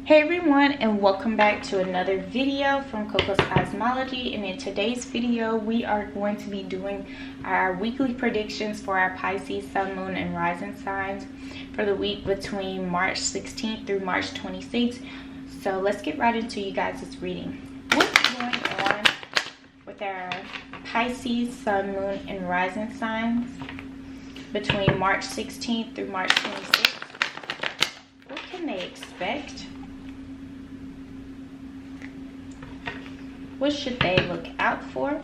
Hey everyone, and welcome back to another video from Cocoscosmology. And in today's video we are going to be doing our weekly predictions for our Pisces sun, moon, and rising signs for the week between March 16th through March 26th. So let's get right into you guys' reading. What's going on with our Pisces sun, moon, and rising signs between March 16th through March 26th? What can they expect? What should they look out for?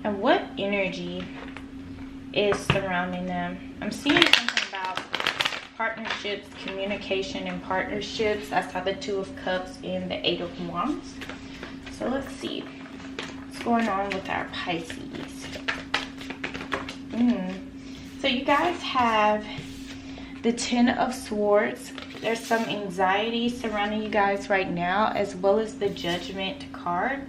And what energy is surrounding them? I'm seeing something about partnerships, communication and partnerships. I saw the Two of Cups and the Eight of Wands. So let's see what's going on with our Pisces. So you guys have the Ten of Swords. There's some anxiety surrounding you guys right now, as well as the Judgment card.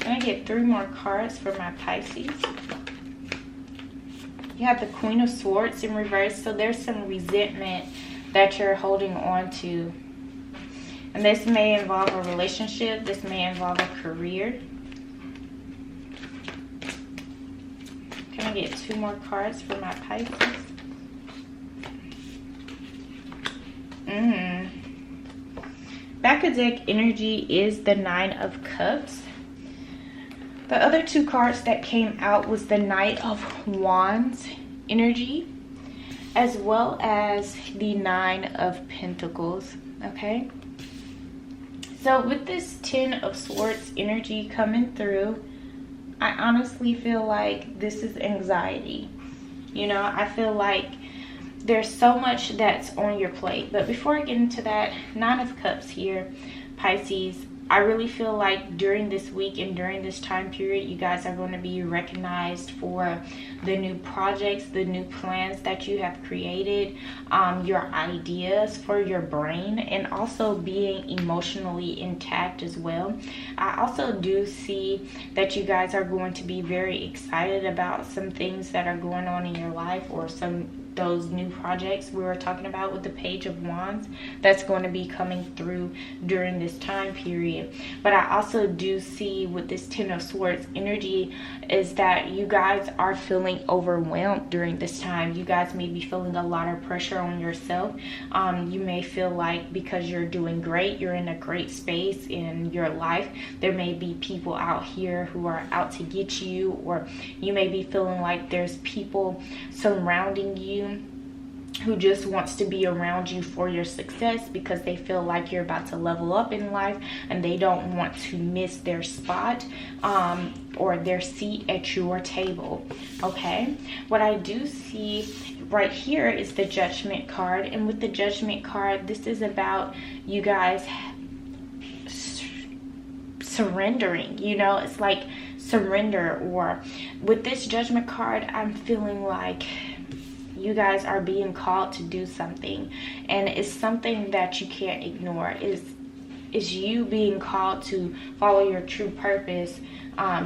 I'm gonna get 3 more cards for my Pisces. You have the Queen of Swords in reverse, so there's some resentment that you're holding on to. And this may involve a relationship, this may involve a career. Can I get 2 more cards for my Pisces? Back of deck energy is the Nine of Cups. The other 2 cards that came out was the Knight of Wands energy, as well as the Nine of Pentacles, okay? So with this Ten of Swords energy coming through, I honestly feel like this is anxiety. You know, I feel like there's so much that's on your plate. But before I get into that, Nine of Cups here, Pisces, I really feel like during this week and during this time period, you guys are going to be recognized for the new projects, the new plans that you have created, your ideas for your brain, and also being emotionally intact as well. I also do see that you guys are going to be very excited about some things that are going on in your life, or those new projects we were talking about with the Page of Wands that's going to be coming through during this time period. But I also do see with this Ten of Swords energy is that you guys are feeling overwhelmed during this time. You guys may be feeling a lot of pressure on yourself. You may feel like because you're doing great, you're in a great space in your life, there may be people out here who are out to get you, or you may be feeling like there's people surrounding you who just wants to be around you for your success because they feel like you're about to level up in life and they don't want to miss their spot or their seat at your table. Okay, what I do see right here is the Judgment card, and with the Judgment card, this is about you guys surrendering. You know, it's like surrender. Or with this Judgment card, I'm feeling like you guys are being called to do something, and it's something that you can't ignore. Is you being called to follow your true purpose,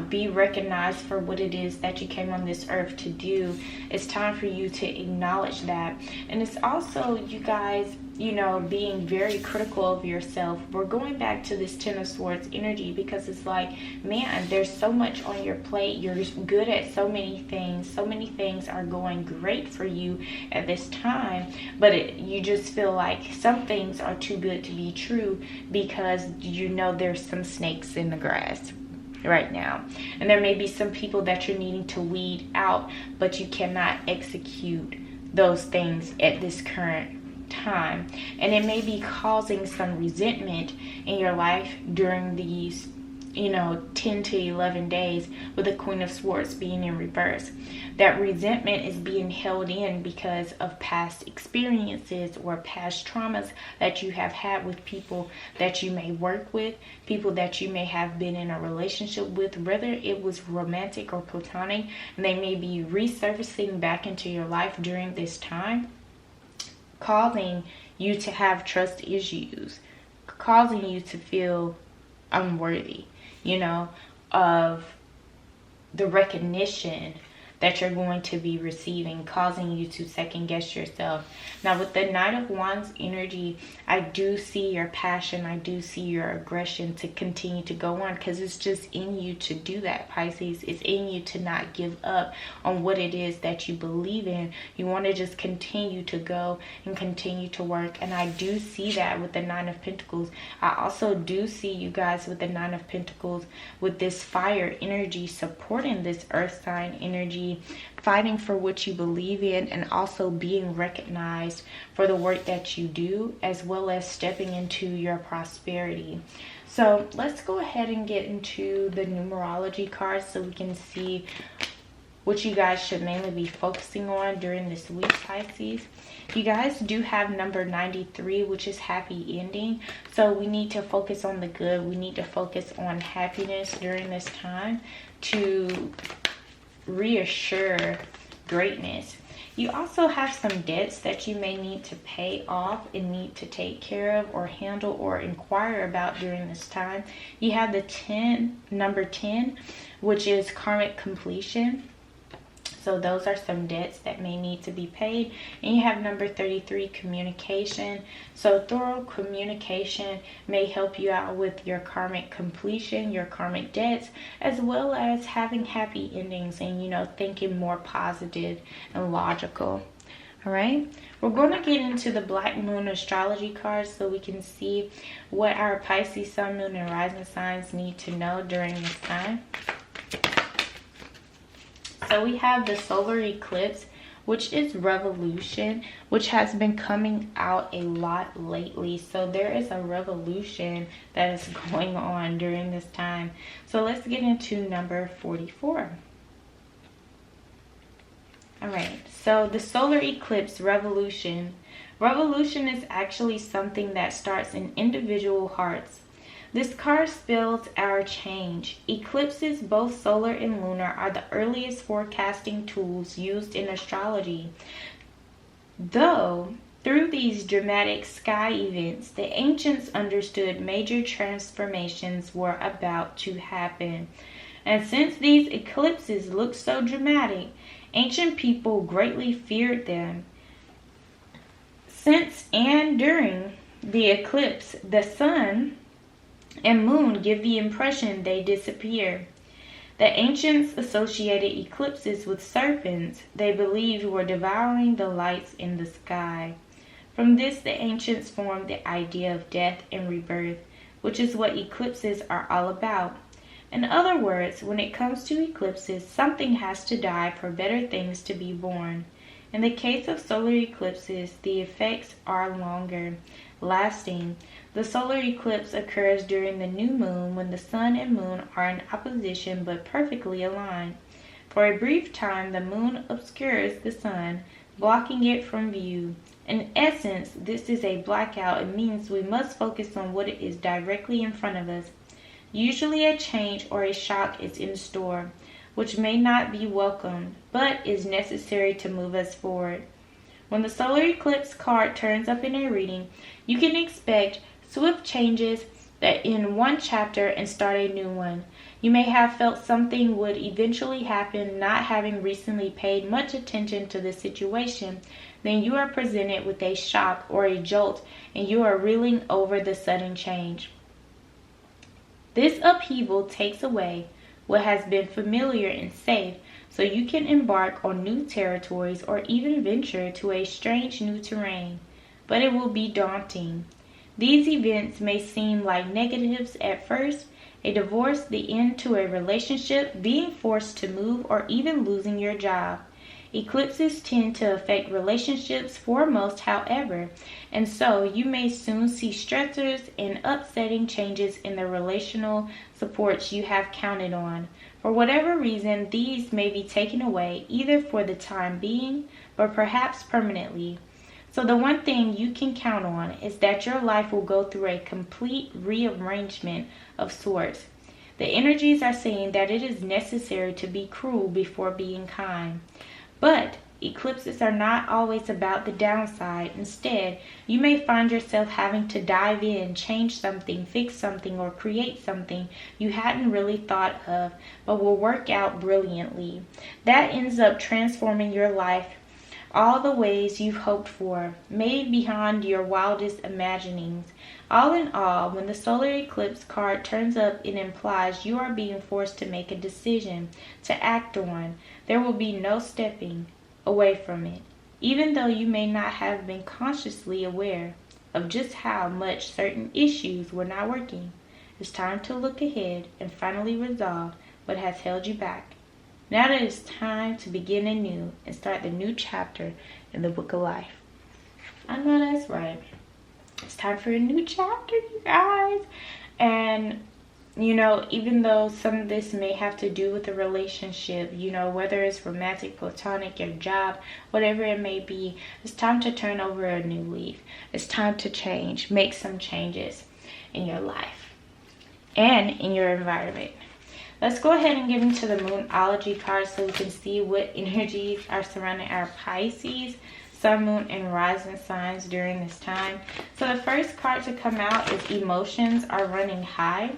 be recognized for what it is that you came on this earth to do. It's time for you to acknowledge that. And it's also you guys, you know, being very critical of yourself. We're going back to this Ten of Swords energy because it's like, man, there's so much on your plate. You're good at so many things. So many things are going great for you at this time, but you just feel like some things are too good to be true because you know there's some snakes in the grass right now, and there may be some people that you're needing to weed out, but you cannot execute those things at this current time, and it may be causing some resentment in your life during these 10 to 11 days, with the Queen of Swords being in reverse. That resentment is being held in because of past experiences or past traumas that you have had with people that you may work with, people that you may have been in a relationship with, whether it was romantic or platonic, and they may be resurfacing back into your life during this time, causing you to have trust issues, causing you to feel unworthy, of the recognition that you're going to be receiving, causing you to second guess yourself. Now, with the Knight of Wands energy, I do see your passion, I do see your aggression to continue to go on, because it's just in you to do that, Pisces. It's in you to not give up on what it is that you believe in. You want to just continue to go and continue to work, and I do see that with the Nine of Pentacles. I also do see you guys with the Nine of Pentacles with this fire energy supporting this earth sign energy, fighting for what you believe in, and also being recognized for the work that you do, as well as stepping into your prosperity. So let's go ahead and get into the numerology cards so we can see what you guys should mainly be focusing on during this week, Pisces. You guys do have number 93, which is happy ending. So we need to focus on the good. We need to focus on happiness during this time to reassure greatness. You also have some debts that you may need to pay off and need to take care of or handle or inquire about during this time. You have the number 10, which is karmic completion. So those are some debts that may need to be paid. And you have number 33, communication. So thorough communication may help you out with your karmic completion, your karmic debts, as well as having happy endings and, thinking more positive and logical. All right, we're going to get into the Black Moon astrology cards so we can see what our Pisces, Sun, Moon, and Rising signs need to know during this time. So we have the solar eclipse, which is revolution, which has been coming out a lot lately. So there is a revolution that is going on during this time. So let's get into number 44. All right, so the solar eclipse revolution. Revolution is actually something that starts in individual hearts. This card spells our change. Eclipses, both solar and lunar, are the earliest forecasting tools used in astrology. Though, through these dramatic sky events, the ancients understood major transformations were about to happen. And since these eclipses looked so dramatic, ancient people greatly feared them. Since and during the eclipse, the sun and moon give the impression they disappear. The ancients associated eclipses with serpents they believed were devouring the lights in the sky. From this, the ancients formed the idea of death and rebirth, which is what eclipses are all about. In other words, when it comes to eclipses, something has to die for better things to be born. In the case of solar eclipses, the effects are longer lasting. The solar eclipse occurs during the new moon when the sun and moon are in opposition but perfectly aligned. For a brief time, the moon obscures the sun, blocking it from view. In essence, this is a blackout. It means we must focus on what is directly in front of us. Usually a change or a shock is in store, which may not be welcomed, but is necessary to move us forward. When the solar eclipse card turns up in a reading, you can expect swift changes that end one chapter and start a new one. You may have felt something would eventually happen, not having recently paid much attention to the situation. Then you are presented with a shock or a jolt, and you are reeling over the sudden change. This upheaval takes away what has been familiar and safe, so you can embark on new territories or even venture to a strange new terrain. But it will be daunting. These events may seem like negatives at first: a divorce, the end to a relationship, being forced to move, or even losing your job. Eclipses tend to affect relationships foremost, however, and so you may soon see stressors and upsetting changes in the relational supports you have counted on. For whatever reason, these may be taken away either for the time being or perhaps permanently. So the one thing you can count on is that your life will go through a complete rearrangement of sorts. The energies are saying that it is necessary to be cruel before being kind. But eclipses are not always about the downside. Instead, you may find yourself having to dive in, change something, fix something, or create something you hadn't really thought of, but will work out brilliantly. That ends up transforming your life all the ways you've hoped for, made beyond your wildest imaginings. All in all, when the solar eclipse card turns up, it implies you are being forced to make a decision to act on. There will be no stepping away from it, even though you may not have been consciously aware of just how much certain issues were not working. It's time to look ahead and finally resolve what has held you back. Now that it's time to begin anew and start the new chapter in the book of life. I know that's right. It's time for a new chapter, you guys. And, even though some of this may have to do with a relationship, whether it's romantic, platonic, your job, whatever it may be, it's time to turn over a new leaf. It's time to change, make some changes in your life and in your environment. Let's go ahead and get into the Moonology cards so we can see what energies are surrounding our Pisces, Sun, Moon, and Rising signs during this time. So the first card to come out is Emotions Are Running High.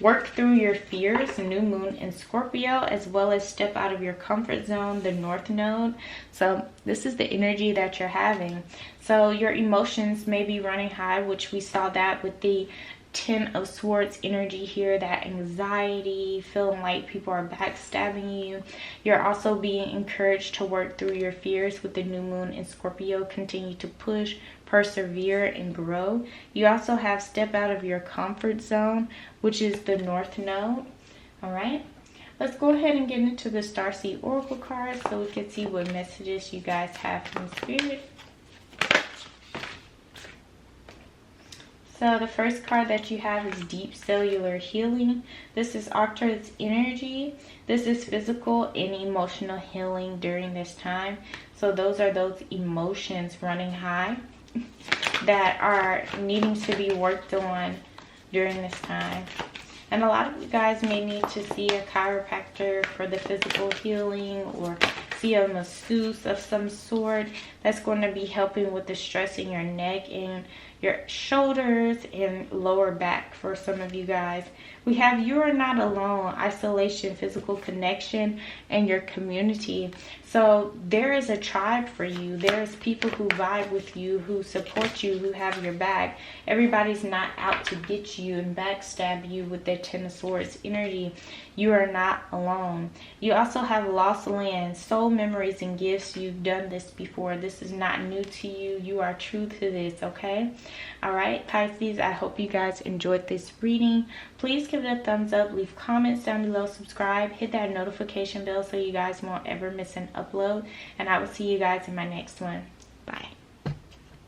Work through your fears, New Moon in Scorpio, as well as step out of your comfort zone, the North Node. So this is the energy that you're having. So your emotions may be running high, which we saw that with the Ten of Swords energy here, that anxiety, feeling like people are backstabbing you. You're also being encouraged to work through your fears with the New Moon in Scorpio. Continue to push, persevere, and grow. You also have step out of your comfort zone, which is the North Node. All right, let's go ahead and get into the Starseed Oracle cards so we can see what messages you guys have from Spirit. So the first card that you have is Deep Cellular Healing. This is Arcturus energy. This is physical and emotional healing during this time. So those are those emotions running high that are needing to be worked on during this time. And a lot of you guys may need to see a chiropractor for the physical healing, or see a masseuse of some sort that's going to be helping with the stress in your neck and your shoulders and lower back for some of you guys. We have You Are Not Alone, isolation, physical connection, and your community. So there is a tribe for you. There's people who vibe with you, who support you, who have your back. Everybody's not out to get you and backstab you with their Ten of Swords energy. You are not alone. You also have lost land, soul memories, and gifts. You've done this before. This is not new to you. You are true to this, okay? All right, Pisces, I hope you guys enjoyed this reading. Please give it a thumbs up, leave comments down below, subscribe, hit that notification bell so you guys won't ever miss an upload, and I will see you guys in my next one. Bye.